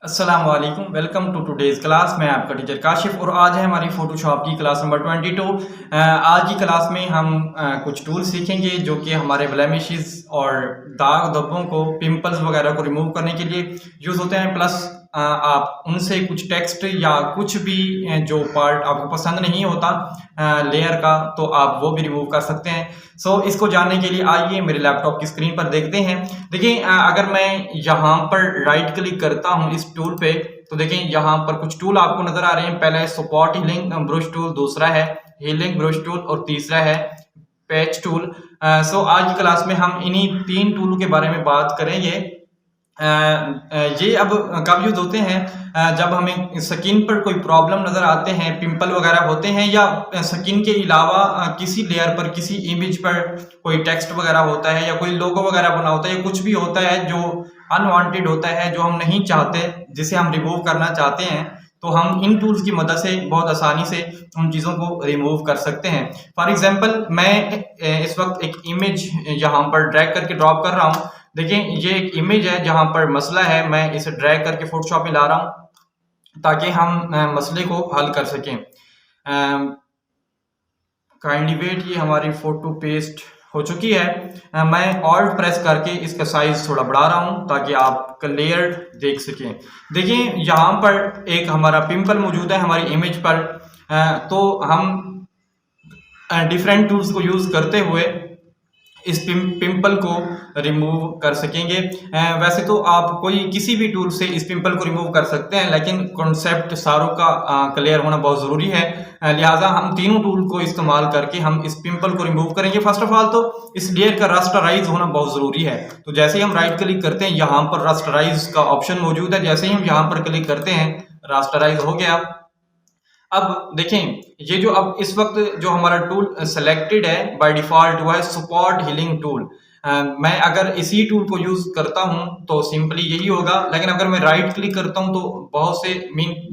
अस्सलाम वालेकुम, welcome to today's class. मैं आपका टीचर काशिफ और आज है हमारी फ़ोटोशॉप की क्लास नंबर 22। आज की क्लास में हम कुछ टूल सीखेंगे जो कि हमारे ब्लेमिशेस और दाग धब्बों को, पिंपल्स वगैरह को रिमूव करने के लिए यूज़ होते हैं। प्लस आप उनसे कुछ टेक्स्ट या कुछ भी जो पार्ट आपको पसंद नहीं होता लेयर का, तो आप वो भी रिमूव कर सकते हैं। सो इसको जानने के लिए आइए मेरे लैपटॉप की स्क्रीन पर देखते हैं। देखिए, अगर मैं यहाँ पर राइट क्लिक करता हूँ इस टूल पे, तो देखें यहाँ पर कुछ टूल आपको नजर आ रहे हैं। पहला है स्पॉट हीलिंग ब्रश टूल, दूसरा है हीलिंग ब्रश टूल और तीसरा है पैच टूल। सो आज की क्लास में हम इन्हीं तीन टूल के बारे में बात करेंगे। ये अब कब यूज होते हैं? जब हमें स्किन पर कोई प्रॉब्लम नजर आते हैं, पिंपल वगैरह होते हैं, या स्किन के अलावा किसी लेयर पर, किसी इमेज पर कोई टेक्स्ट वगैरह होता है, या कोई लोगो वगैरह बना होता है, या कुछ भी होता है जो अनवांटेड होता है, जो हम नहीं चाहते, जिसे हम रिमूव करना चाहते हैं, तो हम इन टूल्स की मदद से बहुत आसानी से उन चीज़ों को रिमूव कर सकते हैं। फॉर एग्जांपल, मैं इस वक्त एक इमेज यहाँ पर ड्रैग करके ड्रॉप कर रहा हूँ। देखिए, ये एक इमेज है जहां पर मसला है। मैं इसे ड्रैग करके फोटोशॉप में ला रहा हूं ताकि हम मसले को हल कर सकें। काइंडली वेट, ये हमारी फोटो पेस्ट हो चुकी है। मैं ऑल्ट प्रेस करके इसका साइज थोड़ा बढ़ा रहा हूं ताकि आप क्लियर देख सकें। देखिए, यहाँ पर एक हमारा पिंपल मौजूद है हमारी इमेज पर। तो हम डिफरेंट टूल्स को यूज करते हुए इस पिंपल को रिमूव कर सकेंगे। वैसे तो आप कोई किसी भी टूल से इस पिंपल को रिमूव कर सकते हैं, लेकिन कॉन्सेप्ट सारों का क्लियर होना बहुत ज़रूरी है। लिहाजा हम तीनों टूल को इस्तेमाल करके हम इस पिंपल को रिमूव करेंगे। फर्स्ट ऑफ ऑल तो इस लेयर का रास्टराइज होना बहुत ज़रूरी है। तो जैसे ही हम राइट क्लिक करते हैं, यहाँ पर रास्टराइज का ऑप्शन मौजूद है। जैसे ही हम यहाँ पर क्लिक करते हैं, रास्टराइज हो गया। अब देखें, ये जो अब इस वक्त जो हमारा टूल सेलेक्टेड है बाय डिफॉल्ट, वो है स्पॉट हीलिंग टूल। मैं अगर इसी टूल को यूज करता हूं तो सिंपली यही होगा, लेकिन अगर मैं राइट क्लिक करता हूं तो बहुत से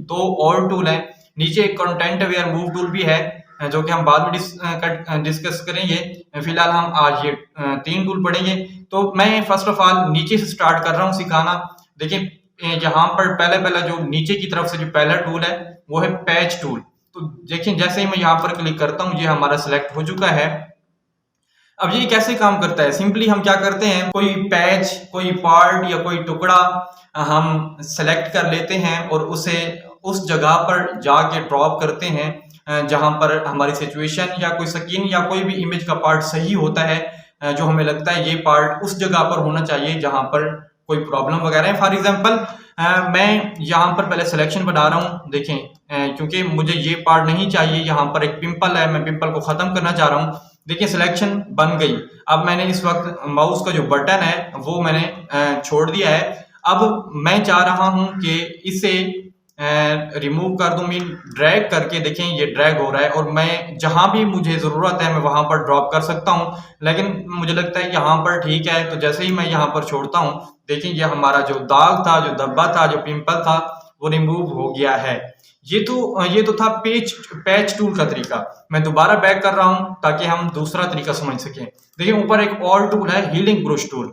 दो और टूल हैं। नीचे एक कंटेंट अवेयर मूव टूल भी है जो कि हम बाद में डिस्कस करेंगे। फिलहाल हम आज ये तीन टूल पढ़ेंगे। तो मैं फर्स्ट ऑफ ऑल नीचे से स्टार्ट कर रहा हूँ सिखाना। देखिए, यहाँ पर पहला जो नीचे की तरफ से जो पहला टूल है वो है पैच टूल। तो देखिए, जैसे ही मैं यहाँ पर क्लिक करता हूँ, ये हमारा सिलेक्ट हो चुका है। अब ये कैसे काम करता है? सिंपली हम क्या करते हैं, कोई पैच, कोई पार्ट या कोई टुकड़ा हम सेलेक्ट कर लेते हैं और उसे उस जगह पर जाके ड्रॉप करते हैं जहां पर हमारी सिचुएशन या कोई स्किन या कोई भी इमेज का पार्ट सही होता है। जो हमें लगता है ये पार्ट उस जगह पर होना चाहिए जहां पर कोई प्रॉब्लम वगैरह है। फॉर एग्जाम्पल, मैं यहाँ पर पहले सिलेक्शन बना रहा हूँ। देखें, क्योंकि मुझे ये पार्ट नहीं चाहिए, यहाँ पर एक पिंपल है, मैं पिंपल को खत्म करना चाह रहा हूँ। देखिए, सिलेक्शन बन गई। अब मैंने इस वक्त माउस का जो बटन है वो मैंने छोड़ दिया है। अब मैं चाह रहा हूँ कि इसे रिमूव कर दूं। मीन ड्रैग करके, देखें ये ड्रैग हो रहा है और मैं जहां भी मुझे जरूरत है मैं वहां पर ड्रॉप कर सकता हूं, लेकिन मुझे लगता है यहाँ पर ठीक है। तो जैसे ही मैं यहाँ पर छोड़ता हूं, देखिए ये हमारा जो दाग था, जो धब्बा था, जो पिंपल था, वो रिमूव हो गया है। ये तो था पैच टूल का तरीका। मैं दोबारा बैक कर रहा हूं ताकि हम दूसरा तरीका समझ सकें। देखिए, ऊपर एक और टूल है हीलिंग ब्रश टूल।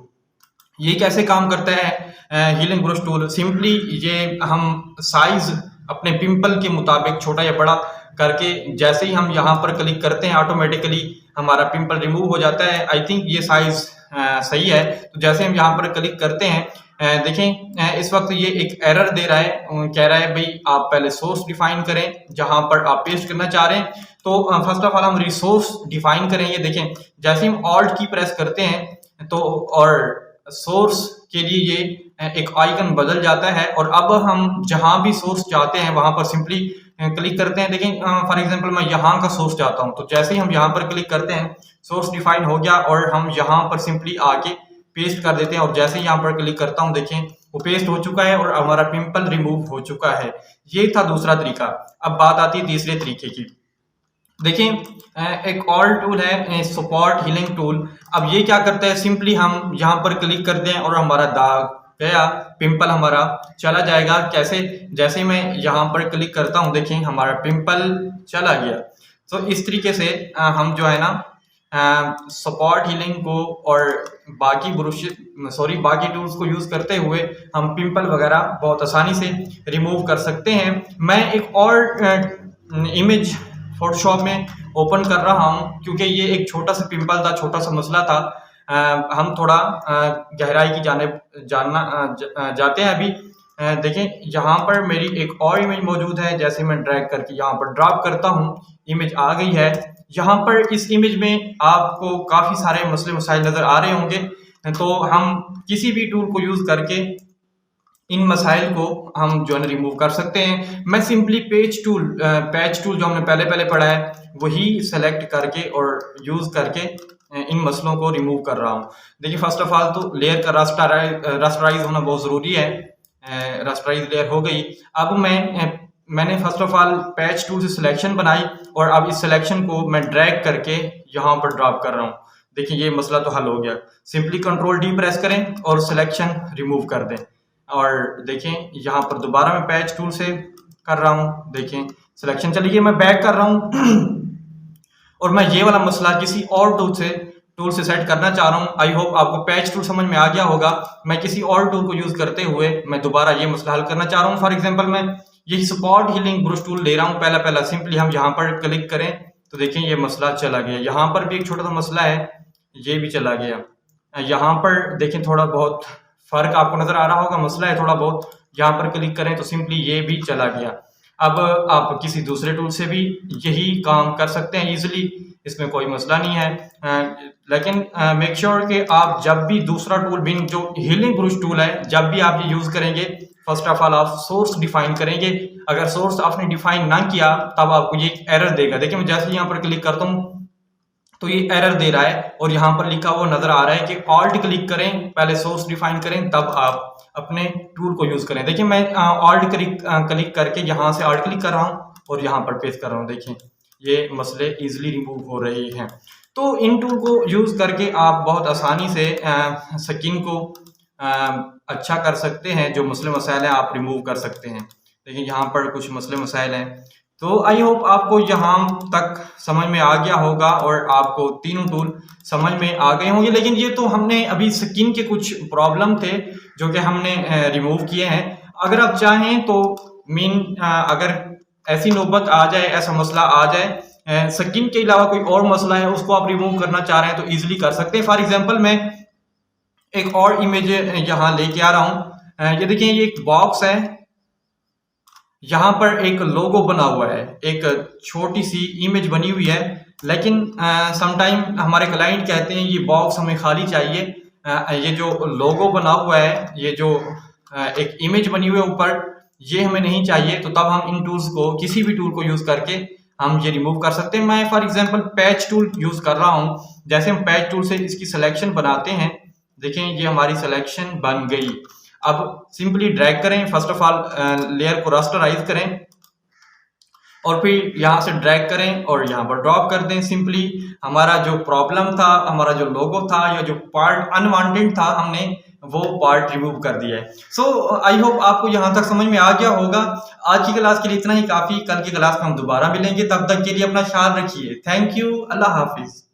ये कैसे काम करता है हीलिंग ब्रश टूल? सिंपली ये हम साइज अपने पिंपल के मुताबिक छोटा या बड़ा करके, जैसे ही हम यहाँ पर क्लिक करते हैं, ऑटोमेटिकली हमारा पिंपल रिमूव हो जाता है। आई थिंक ये साइज सही है। तो जैसे हम यहाँ पर क्लिक करते हैं, देखें इस वक्त ये एक एरर दे रहा है। कह रहा है भाई आप पहले सोर्स डिफाइन करें जहां पर आप पेस्ट करना चाह रहे हैं। तो फर्स्ट ऑफ ऑल हम रिसोर्स डिफाइन करेंगे। देखें, जैसे हम ऑल्ट की प्रेस करते हैं तो और सोर्स के लिए ये एक आइकन बदल जाता है, और अब हम जहां भी सोर्स चाहते हैं वहां पर सिंपली क्लिक करते हैं। देखें, फॉर एग्जांपल मैं यहाँ का सोर्स चाहता हूं, तो जैसे ही हम यहाँ पर क्लिक करते हैं, सोर्स डिफाइन हो गया और हम यहाँ पर सिंपली आके पेस्ट कर देते हैं। और जैसे ही यहाँ पर क्लिक करता हूँ, देखें वो पेस्ट हो चुका है और हमारा पिंपल रिमूव हो चुका है। ये था दूसरा तरीका। अब बात आती है तीसरे तरीके की। देखिए, एक और टूल है स्पॉट हीलिंग टूल। अब ये क्या करता है, सिंपली हम यहाँ पर क्लिक करते हैं और हमारा दाग गया, पिंपल हमारा चला जाएगा। कैसे? जैसे मैं यहाँ पर क्लिक करता हूँ, देखें हमारा पिंपल चला गया। तो इस तरीके से हम जो है ना स्पॉट हीलिंग को और बाकी बाकी टूल्स को यूज़ करते हुए हम पिंपल वगैरह बहुत आसानी से रिमूव कर सकते हैं। मैं एक और इमेज फोटोशॉप में ओपन कर रहा हूं क्योंकि ये एक छोटा सा पिंपल था, छोटा सा मसला था। हम थोड़ा गहराई की जानिब जाते हैं अभी। देखें यहाँ पर मेरी एक और इमेज मौजूद है। जैसे मैं ड्रैग करके यहाँ पर ड्रॉप करता हूँ, इमेज आ गई है। यहाँ पर इस इमेज में आपको काफ़ी सारे मसले मसाइल नज़र आ रहे होंगे, तो हम किसी भी टूल को यूज़ करके इन मसाइल को हम जो है रिमूव कर सकते हैं। मैं सिंपली पैच टूल जो हमने पहले पढ़ा है वही सेलेक्ट करके और यूज़ करके इन मसलों को रिमूव कर रहा हूँ। देखिए फर्स्ट ऑफ ऑल तो लेयर का रास्टराइज होना बहुत ज़रूरी है। रास्टराइज लेयर हो गई। अब मैंने first of all patch tool से सिलेक्शन बनाई और अब इस सिलेक्शन को मैं ड्रैग करके यहाँ पर ड्रॉप कर रहा हूँ। देखिए ये मसला तो हल हो गया। सिंपली कंट्रोल डी प्रेस करें और सिलेक्शन रिमूव कर दें। और देखें यहाँ पर दोबारा मैं पैच टूल से कर रहा हूँ। देखें सिलेक्शन चली गई। मैं बैक कर रहा हूँ और मैं ये वाला मसला किसी और टूल से सेट करना चाह रहा हूँ। आई होप आपको पैच टूल समझ में आ गया होगा। मैं किसी और टूल को यूज करते हुए मैं दोबारा ये मसला हल करना चाह रहा हूँ। फॉर एग्जांपल मैं यही स्पॉट हीलिंग ब्रश टूल ले रहा हूँ। पहला सिंपली हम यहाँ पर क्लिक करें तो देखें ये मसला चला गया। यहाँ पर भी एक छोटा सा मसला है, ये भी चला गया। यहाँ पर देखें थोड़ा बहुत फर्क आपको नजर आ रहा होगा, मसला है थोड़ा बहुत। यहाँ पर क्लिक करें तो सिंपली ये भी चला गया। अब आप किसी दूसरे टूल से भी यही काम कर सकते हैं इजीली, इसमें कोई मसला नहीं है। लेकिन मेक श्योर कि आप जब भी दूसरा टूल भी जो हीलिंग ब्रश टूल है, जब भी आप ये यूज करेंगे फर्स्ट ऑफ ऑल आप सोर्स डिफाइन करेंगे। अगर सोर्स आपने डिफाइन ना किया तब आपको ये एरर देगा। देखिए मैं जैसे यहाँ पर क्लिक करता हूँ तो ये एरर दे रहा है और यहाँ पर लिखा हुआ नजर आ रहा है कि ऑल्ट क्लिक करें, पहले सोर्स डिफाइन करें तब आप अपने टूल को यूज करें। देखिए मैं ऑल्ट क्लिक करके यहाँ से ऑल्ट क्लिक कर रहा हूँ और यहाँ पर पेस्ट कर रहा हूँ। देखिए ये मसले इजीली रिमूव हो रहे हैं। तो इन टूल को यूज करके आप बहुत आसानी से स्किन को अच्छा कर सकते हैं। जो मसले मसाइल हैं आप रिमूव कर सकते हैं। देखिए यहाँ पर कुछ मसले मसाइल हैं। तो आई होप आपको यहाँ तक समझ में आ गया होगा और आपको तीनों टूल समझ में आ गए होंगे। लेकिन ये तो हमने अभी स्किन के कुछ प्रॉब्लम थे जो कि हमने रिमूव किए हैं। अगर आप चाहें तो अगर ऐसी नौबत आ जाए, ऐसा मसला आ जाए, स्किन के अलावा कोई और मसला है उसको आप रिमूव करना चाह रहे हैं तो इजीली कर सकते हैं। फॉर एग्जांपल मैं एक और इमेज यहाँ लेके आ रहा हूँ। ये देखिए ये एक बॉक्स है, यहाँ पर एक लोगो बना हुआ है, एक छोटी सी इमेज बनी हुई है। लेकिन समटाइम हमारे क्लाइंट कहते हैं ये बॉक्स हमें खाली चाहिए, ये जो लोगो बना हुआ है, ये जो एक इमेज बनी हुई है ऊपर, ये हमें नहीं चाहिए। तो तब हम इन टूल्स को किसी भी टूल को यूज करके हम ये रिमूव कर सकते हैं। मैं for example patch tool use कर रहा हूँ। जैसे हम पैच टूल से इसकी सिलेक्शन बनाते हैं, देखें ये हमारी सिलेक्शन बन गई। अब सिंपली ड्रैग करें, फर्स्ट ऑफ ऑल लेयर को रास्टराइज करें और फिर यहाँ से ड्रैग करें और यहाँ पर ड्रॉप कर दें। सिंपली हमारा जो प्रॉब्लम था, हमारा जो लोगो था या जो पार्ट अनवांटेड था, हमने वो पार्ट रिमूव कर दिया है। सो आई होप आपको यहाँ तक समझ में आ गया होगा। आज की क्लास के लिए इतना ही काफी। कल की क्लास में हम दोबारा मिलेंगे, तब तक के लिए अपना ख्याल रखिए। Thank you, Allah Hafiz.